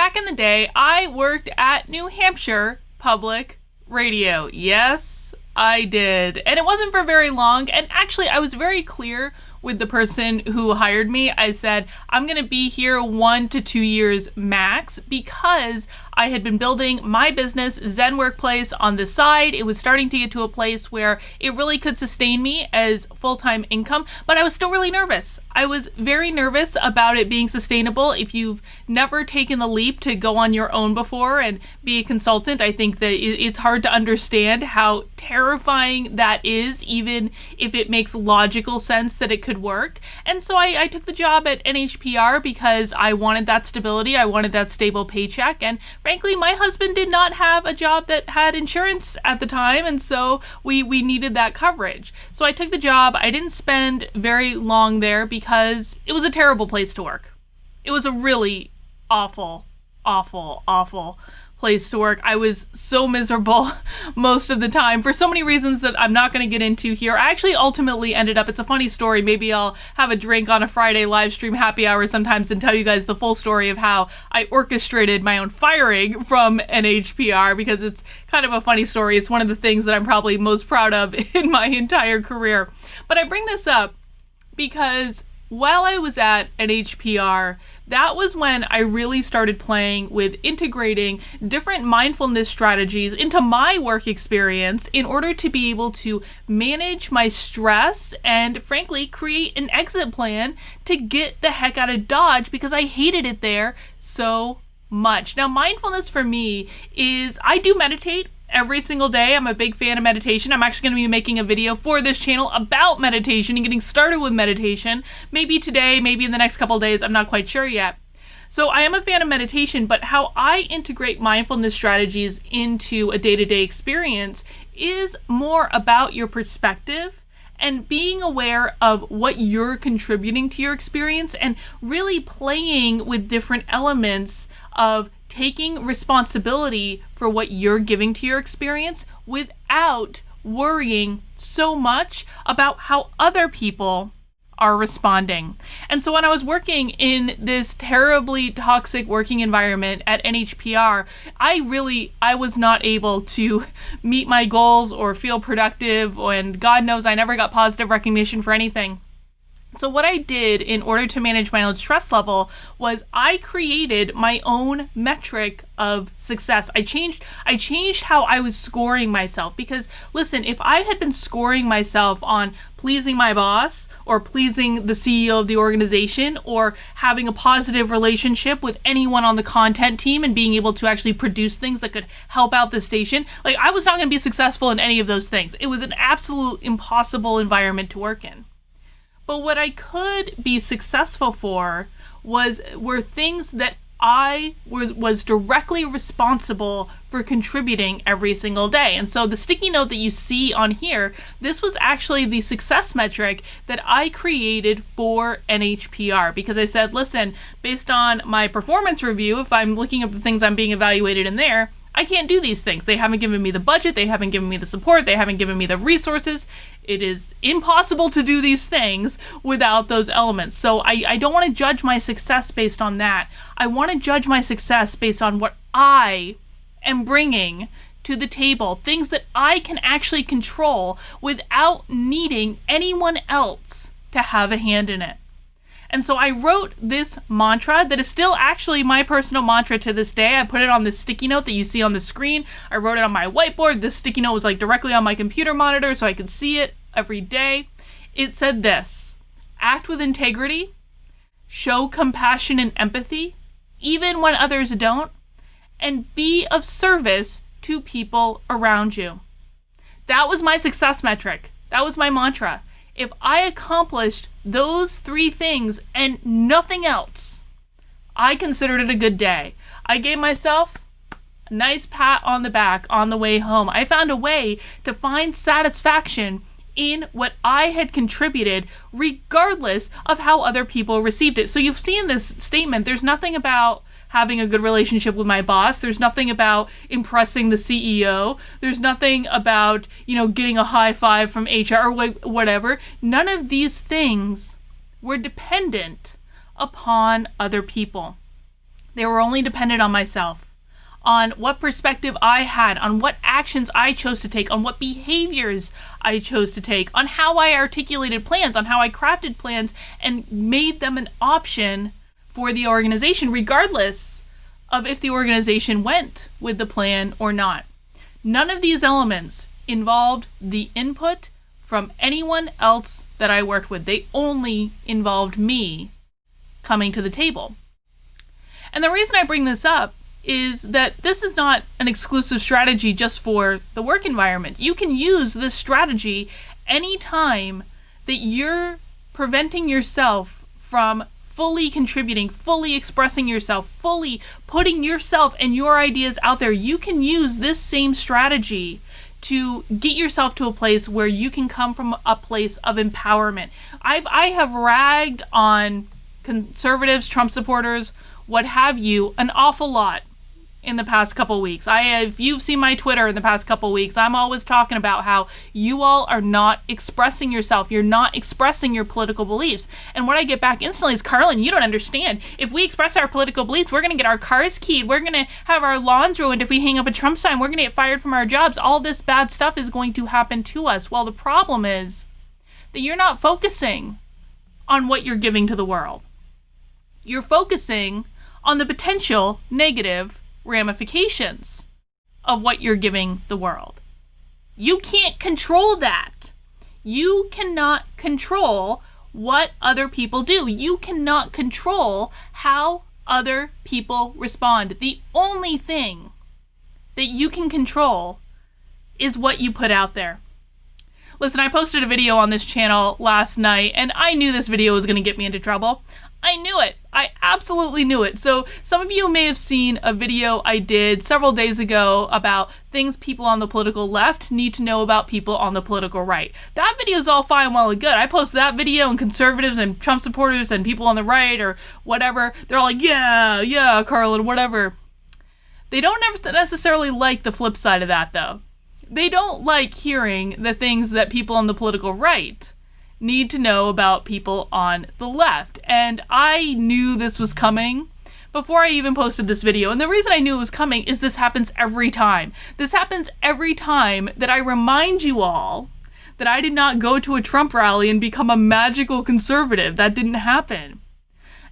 back in the day, I worked at New Hampshire Public Radio. Yes, I did. And it wasn't for very long. And actually, I was very clear with the person who hired me. I said, I'm going to be here 1 to 2 years max, because I had been building my business, Zen Workplace, on the side. It was starting to get to a place where it really could sustain me as full-time income, but I was still really nervous. I was very nervous about it being sustainable. If you've never taken the leap to go on your own before and be a consultant, I think that it's hard to understand how terrifying that is, even if it makes logical sense that it could work. And so I took the job at NHPR because I wanted that stability. I wanted that stable paycheck. And frankly, my husband did not have a job that had insurance at the time, and so we needed that coverage. So I took the job. I didn't spend very long there because it was a terrible place to work. It was a really awful, awful, awful place to work. I was so miserable most of the time for so many reasons that I'm not going to get into here. I actually ultimately ended up, it's a funny story, maybe I'll have a drink on a Friday live stream happy hour sometimes and tell you guys the full story of how I orchestrated my own firing from NHPR, because it's kind of a funny story. It's one of the things that I'm probably most proud of in my entire career. But I bring this up because while I was at NHPR, that was when I really started playing with integrating different mindfulness strategies into my work experience in order to be able to manage my stress and, frankly, create an exit plan to get the heck out of Dodge, because I hated it there so much. Now, mindfulness for me is, I do meditate every single day. I'm a big fan of meditation. I'm actually going to be making a video for this channel about meditation and getting started with meditation. Maybe today, maybe in the next couple days. I'm not quite sure yet. So I am a fan of meditation, but how I integrate mindfulness strategies into a day-to-day experience is more about your perspective and being aware of what you're contributing to your experience and really playing with different elements of taking responsibility for what you're giving to your experience without worrying so much about how other people are responding. And so when I was working in this terribly toxic working environment at NHPR, I was not able to meet my goals or feel productive, and God knows I never got positive recognition for anything. So what I did in order to manage my own stress level was I created my own metric of success. I changed how I was scoring myself, because listen, if I had been scoring myself on pleasing my boss or pleasing the CEO of the organization or having a positive relationship with anyone on the content team and being able to actually produce things that could help out the station, like, I was not going to be successful in any of those things. It was an absolute impossible environment to work in. But what I could be successful for were things that I was directly responsible for contributing every single day. And so the sticky note that you see on here, this was actually the success metric that I created for NHPR, because I said, listen, based on my performance review, if I'm looking at the things I'm being evaluated in there, I can't do these things. They haven't given me the budget. They haven't given me the support. They haven't given me the resources. It is impossible to do these things without those elements. So I don't want to judge my success based on that. I want to judge my success based on what I am bringing to the table, things that I can actually control without needing anyone else to have a hand in it. And so I wrote this mantra that is still actually my personal mantra to this day. I put it on this sticky note that you see on the screen. I wrote it on my whiteboard. This sticky note was like directly on my computer monitor so I could see it every day. It said this: act with integrity, show compassion and empathy, even when others don't, and be of service to people around you. That was my success metric. That was my mantra. If I accomplished those 3 things and nothing else, I considered it a good day. I gave myself a nice pat on the back on the way home. I found a way to find satisfaction in what I had contributed, regardless of how other people received it. So you've seen this statement. There's nothing about having a good relationship with my boss. There's nothing about impressing the CEO. There's nothing about, getting a high five from HR or whatever. None of these things were dependent upon other people. They were only dependent on myself, on what perspective I had, on what actions I chose to take, on what behaviors I chose to take, on how I articulated plans, on how I crafted plans and made them an option for the organization, regardless of if the organization went with the plan or not. None of these elements involved the input from anyone else that I worked with. They only involved me coming to the table. And the reason I bring this up is that this is not an exclusive strategy just for the work environment. You can use this strategy anytime that you're preventing yourself from fully contributing, fully expressing yourself, fully putting yourself and your ideas out there. You can use this same strategy to get yourself to a place where you can come from a place of empowerment. I have ragged on conservatives, Trump supporters, what have you, an awful lot in the past couple weeks. If you've seen my Twitter in the past couple weeks, I'm always talking about how you all are not expressing yourself. You're not expressing your political beliefs. And what I get back instantly is, Carlin, you don't understand. If we express our political beliefs, we're going to get our cars keyed. We're going to have our lawns ruined. If we hang up a Trump sign, we're going to get fired from our jobs. All this bad stuff is going to happen to us. Well, the problem is that you're not focusing on what you're giving to the world. You're focusing on the potential negative ramifications of what you're giving the world. You can't control that. You cannot control what other people do. You cannot control how other people respond. The only thing that you can control is what you put out there. Listen, I posted a video on this channel last night, and I knew this video was going to get me into trouble. I knew it. I absolutely knew it. So some of you may have seen a video I did several days ago about things people on the political left need to know about people on the political right. That video is all fine, well and good. I posted that video, and conservatives and Trump supporters and people on the right or whatever, they're all like, yeah, Carlin, whatever. They don't necessarily like the flip side of that, though. They don't like hearing the things that people on the political right need to know about people on the left. And I knew this was coming before I even posted this video. And the reason I knew it was coming is this happens every time. This happens every time that I remind you all that I did not go to a Trump rally and become a magical conservative. That didn't happen.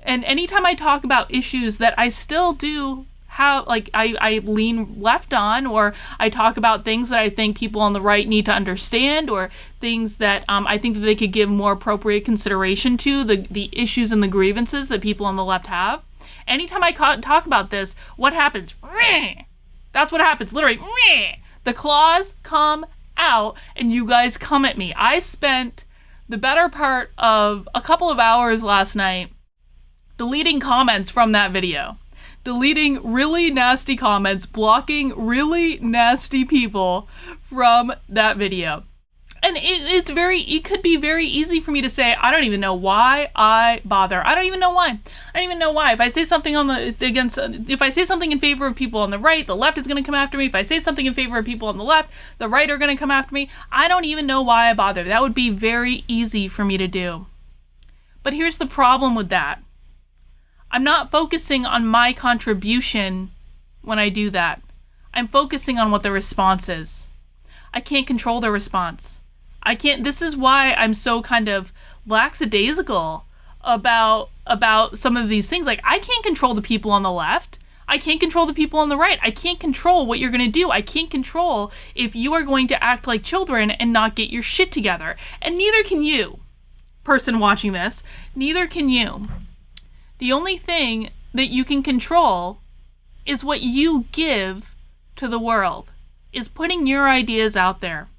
And anytime I talk about issues that I still do have, like I lean left on, or I talk about things that I think people on the right need to understand, or things that I think that they could give more appropriate consideration to, the issues and the grievances that people on the left have. Anytime I talk about this, what happens? That's what happens, literally. The claws come out and you guys come at me. I spent the better part of a couple of hours last night deleting comments from that video. Deleting really nasty comments, blocking really nasty people from that video. And it could be very easy for me to say, I don't even know why I bother. I don't even know why. If I say something if I say something in favor of people on the right, the left is going to come after me. If I say something in favor of people on the left, the right are going to come after me. I don't even know why I bother. That would be very easy for me to do. But here's the problem with that. I'm not focusing on my contribution when I do that. I'm focusing on what the response is. I can't control the response. This is why I'm so kind of lackadaisical about some of these things. Like, I can't control the people on the left. I can't control the people on the right. I can't control what you're going to do. I can't control if you are going to act like children and not get your shit together. And neither can you, person watching this. Neither can you. The only thing that you can control is what you give to the world, is putting your ideas out there.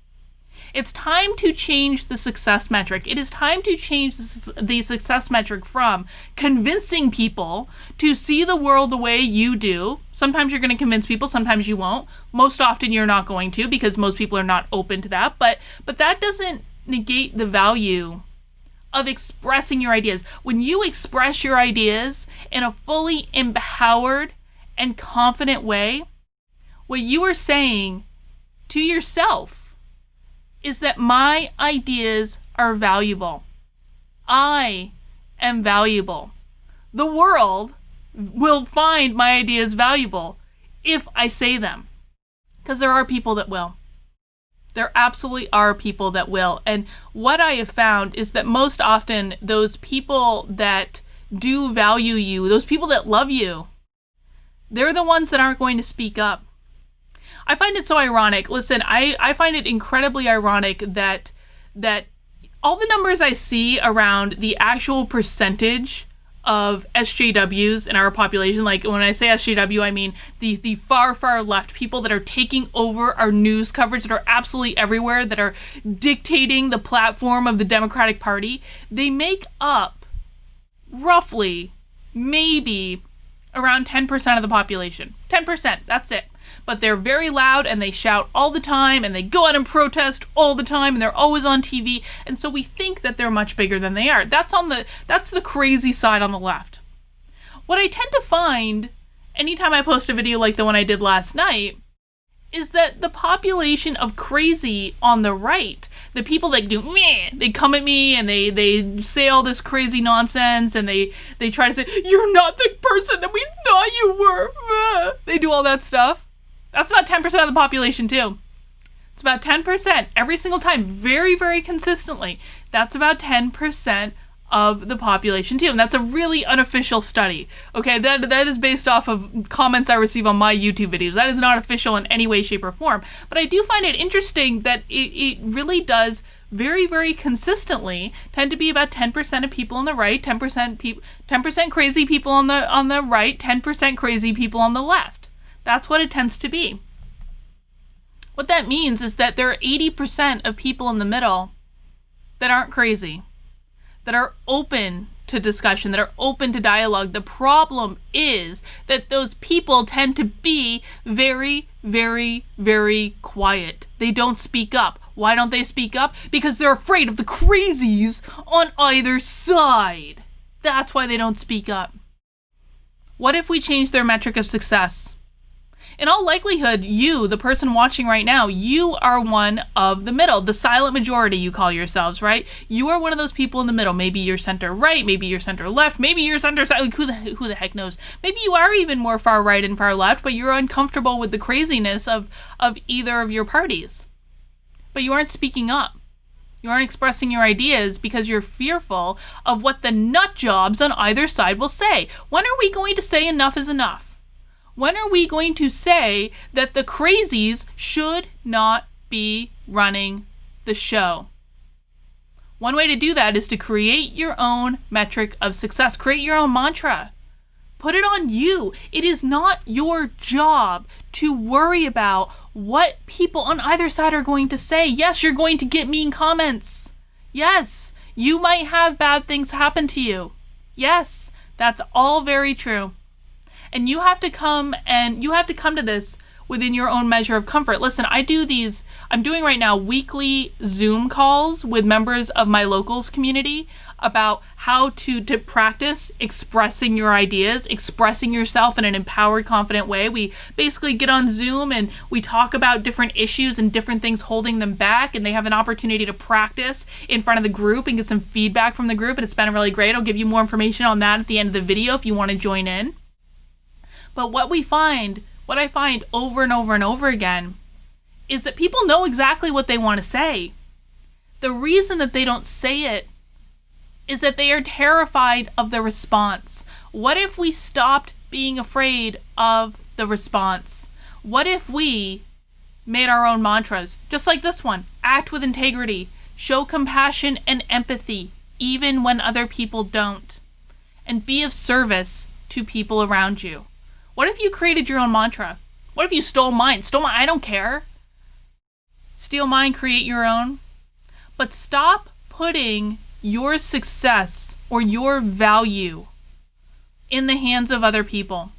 It's time to change the success metric. It is time to change the success metric from convincing people to see the world the way you do. Sometimes you're going to convince people, sometimes you won't. Most often you're not going to, because most people are not open to that. But that doesn't negate the value of expressing your ideas. When you express your ideas in a fully empowered and confident way, what you are saying to yourself is that my ideas are valuable. I am valuable. The world will find my ideas valuable if I say them. Because there are people that will. There absolutely are people that will. And what I have found is that most often those people that do value you, those people that love you, they're the ones that aren't going to speak up. I find it so ironic. Listen, I find it incredibly ironic that all the numbers I see around the actual percentage of SJWs in our population, like when I say SJW, I mean the far, far left, people that are taking over our news coverage, that are absolutely everywhere, that are dictating the platform of the Democratic Party, they make up roughly, maybe, around 10% of the population. 10%, that's it. But they're very loud and they shout all the time and they go out and protest all the time and they're always on TV. And so we think that they're much bigger than they are. That's the crazy side on the left. What I tend to find anytime I post a video like the one I did last night is that the population of crazy on the right, the people that do meh, they come at me and they say all this crazy nonsense and they try to say, you're not the person that we thought you were. They do all that stuff. That's about 10% of the population too. It's about 10% every single time, very, very consistently. That's about 10% of the population too. And that's a really unofficial study. Okay, that is based off of comments I receive on my YouTube videos. That is not official in any way, shape, or form. But I do find it interesting that it really does very, very consistently tend to be about 10% of people on the right, 10% crazy people on the right, 10% crazy people on the left. That's what it tends to be. What that means is that there are 80% of people in the middle that aren't crazy, that are open to discussion, that are open to dialogue. The problem is that those people tend to be very, very, very quiet. They don't speak up. Why don't they speak up? Because they're afraid of the crazies on either side. That's why they don't speak up. What if we change their metric of success? In all likelihood, you, the person watching right now, you are one of the middle, the silent majority you call yourselves, right? You are one of those people in the middle. Maybe you're center right, maybe you're center left, maybe you're center side. Like, who the heck knows? Maybe you are even more far right and far left, but you're uncomfortable with the craziness of either of your parties. But you aren't speaking up. You aren't expressing your ideas because you're fearful of what the nut jobs on either side will say. When are we going to say enough is enough? When are we going to say that the crazies should not be running the show? One way to do that is to create your own metric of success. Create your own mantra. Put it on you. It is not your job to worry about what people on either side are going to say. Yes, you're going to get mean comments. Yes, you might have bad things happen to you. Yes, that's all very true. And you have to come to this within your own measure of comfort. Listen, I'm doing right now weekly Zoom calls with members of my locals community about how to practice expressing your ideas, expressing yourself in an empowered, confident way. We basically get on Zoom and we talk about different issues and different things holding them back, and they have an opportunity to practice in front of the group and get some feedback from the group, and it's been really great. I'll give you more information on that at the end of the video if you want to join in. But what I find over and over and over again is that people know exactly what they want to say. The reason that they don't say it is that they are terrified of the response. What if we stopped being afraid of the response? What if we made our own mantras, just like this one? Act with integrity, show compassion and empathy, even when other people don't, and be of service to people around you. What if you created your own mantra? What if you stole mine? I don't care. Steal mine, create your own. But stop putting your success or your value in the hands of other people.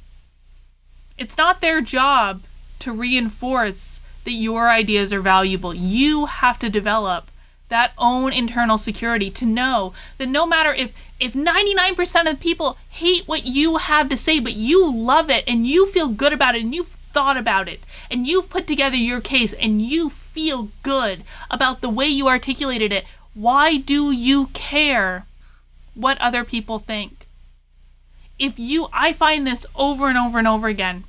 It's not their job to reinforce that your ideas are valuable. You have to develop that own internal security to know that no matter if 99% of people hate what you have to say, but you love it and you feel good about it and you've thought about it and you've put together your case and you feel good about the way you articulated it, why do you care what other people think? I find this over and over and over again.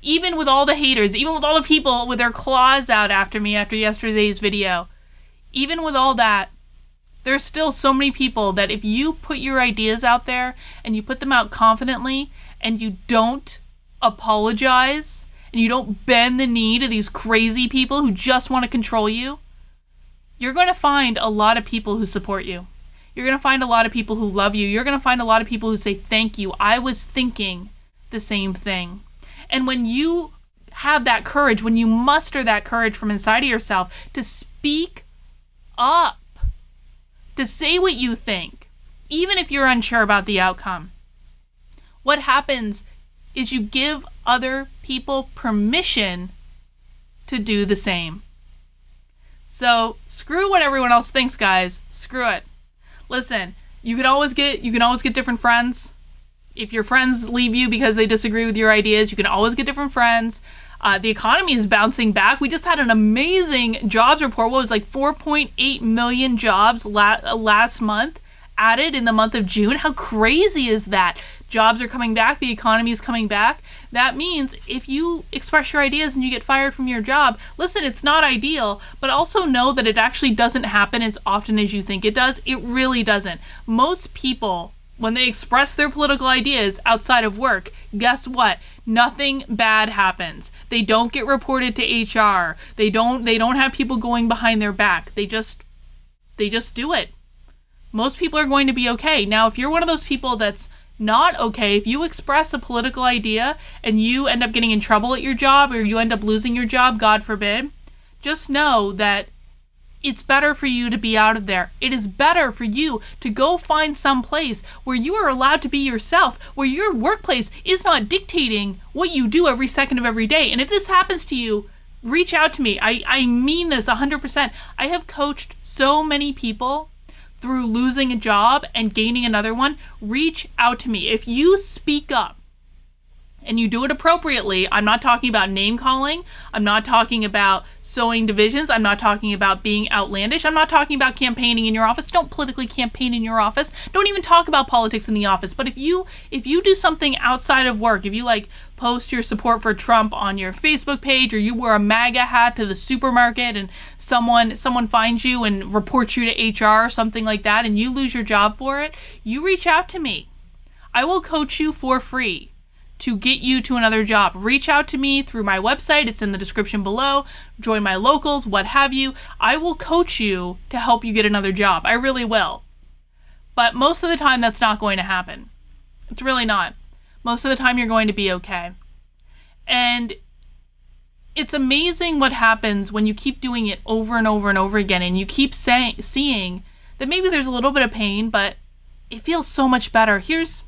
Even with all the haters, even with all the people with their claws out after me after yesterday's video, even with all that, there's still so many people that if you put your ideas out there and you put them out confidently and you don't apologize and you don't bend the knee to these crazy people who just want to control you, you're going to find a lot of people who support you. You're going to find a lot of people who love you. You're going to find a lot of people who say, thank you. I was thinking the same thing. And when you have that courage, when you muster that courage from inside of yourself to speak up, to say what you think, even if you're unsure about the outcome, what happens is you give other people permission to do the same. So screw what everyone else thinks, guys. Screw it. Listen, you can always get different friends. If your friends leave you because they disagree with your ideas, you can always get different friends. The economy is bouncing back. We just had an amazing jobs report. What was 4.8 million jobs last month added in the month of June? How crazy is that? Jobs are coming back. The economy is coming back. That means if you express your ideas and you get fired from your job, listen, it's not ideal, but also know that it actually doesn't happen as often as you think it does. It really doesn't. Most people, when they express their political ideas outside of work, guess what? Nothing bad happens. They don't get reported to HR. They don't have people going behind their back. They just do it. Most people are going to be okay. Now, if you're one of those people that's not okay, if you express a political idea and you end up getting in trouble at your job or you end up losing your job, God forbid, just know that it's better for you to be out of there. It is better for you to go find some place where you are allowed to be yourself, where your workplace is not dictating what you do every second of every day. And if this happens to you, reach out to me. I mean this 100%. I have coached so many people through losing a job and gaining another one. Reach out to me. If you speak up and you do it appropriately, I'm not talking about name calling. I'm not talking about sowing divisions. I'm not talking about being outlandish. I'm not talking about campaigning in your office. Don't politically campaign in your office. Don't even talk about politics in the office. But if you do something outside of work, if you post your support for Trump on your Facebook page, or you wear a MAGA hat to the supermarket and someone finds you and reports you to HR or something like that, and you lose your job for it, you reach out to me. I will coach you for free to get you to another job. Reach out to me through my website. It's in the description below. Join my locals, what have you. I will coach you to help you get another job. I really will. But most of the time, that's not going to happen. It's really not. Most of the time, you're going to be okay. And it's amazing what happens when you keep doing it over and over and over again, and you keep seeing that maybe there's a little bit of pain, but it feels so much better. Here's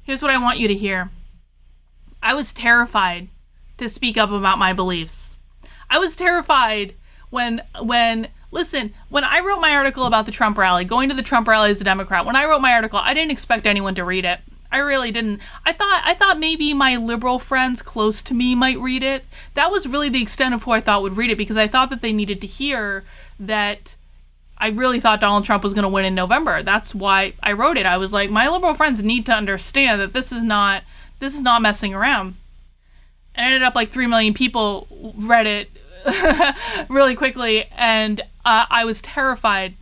what I want you to hear. I was terrified to speak up about my beliefs. I was terrified when I wrote my article about the Trump rally, going to the Trump rally as a Democrat, when I wrote my article, I didn't expect anyone to read it. I really didn't. I thought maybe my liberal friends close to me might read it. That was really the extent of who I thought would read it, because I thought that they needed to hear that I really thought Donald Trump was going to win in November. That's why I wrote it. I was like, my liberal friends need to understand that this is not messing around. And it ended up 3 million people read it really quickly, and I was terrified.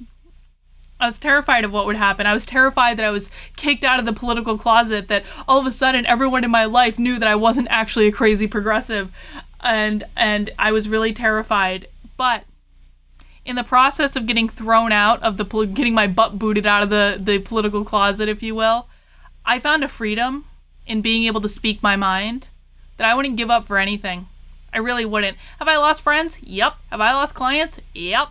I was terrified of what would happen. I was terrified that I was kicked out of the political closet, that all of a sudden everyone in my life knew that I wasn't actually a crazy progressive, and I was really terrified. But in the process of getting thrown out of getting my butt booted out of the political closet, if you will, I found a freedom in being able to speak my mind that I wouldn't give up for anything. I really wouldn't. Have I lost friends? Yep. Have I lost clients? Yep.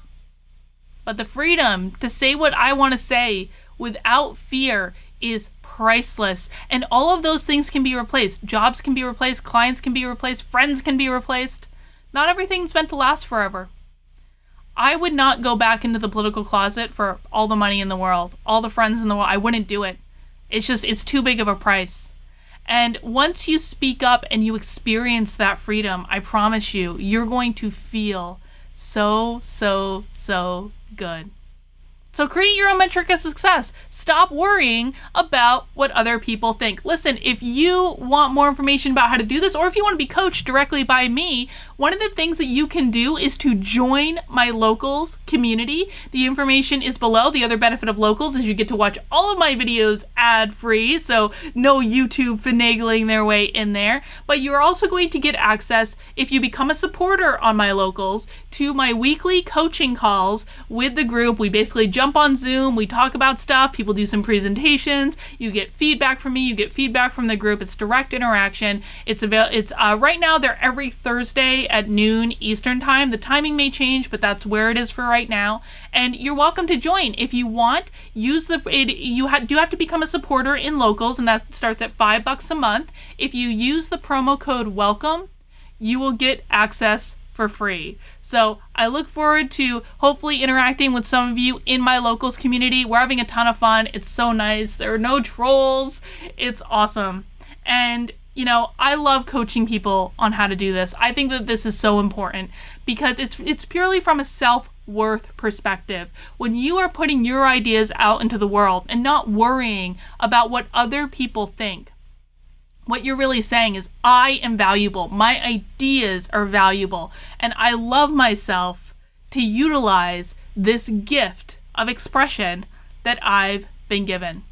But the freedom to say what I want to say without fear is priceless. And all of those things can be replaced. Jobs can be replaced. Clients can be replaced. Friends can be replaced. Not everything's meant to last forever. I would not go back into the political closet for all the money in the world, all the friends in the world. I wouldn't do it. It's too big of a price. And once you speak up and you experience that freedom, I promise you're going to feel so, so, so good. So create your own metric of success. Stop worrying about what other people think. Listen, if you want more information about how to do this, or if you want to be coached directly by me, one of the things that you can do is to join my Locals community. The information is below. The other benefit of Locals is you get to watch all of my videos ad-free, so no YouTube finagling their way in there. But you're also going to get access, if you become a supporter on my Locals, to my weekly coaching calls with the group. We basically jump on Zoom, we talk about stuff, people do some presentations, you get feedback from me, you get feedback from the group. It's direct interaction. It's right now they're every Thursday at noon Eastern time. The timing may change, but that's where it is for right now. And you're welcome to join if you want. You do have to become a supporter in Locals, and that starts at $5 a month. If you use the promo code WELCOME, you will get access for free. So I look forward to hopefully interacting with some of you in my Locals community. We're having a ton of fun. It's so nice. There are no trolls. It's awesome. And I love coaching people on how to do this. I think that this is so important because it's purely from a self-worth perspective. When you are putting your ideas out into the world and not worrying about what other people think, what you're really saying is, I am valuable. My ideas are valuable. And I love myself to utilize this gift of expression that I've been given.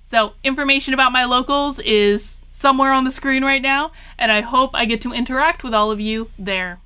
So information about my Locals is somewhere on the screen right now, and I hope I get to interact with all of you there.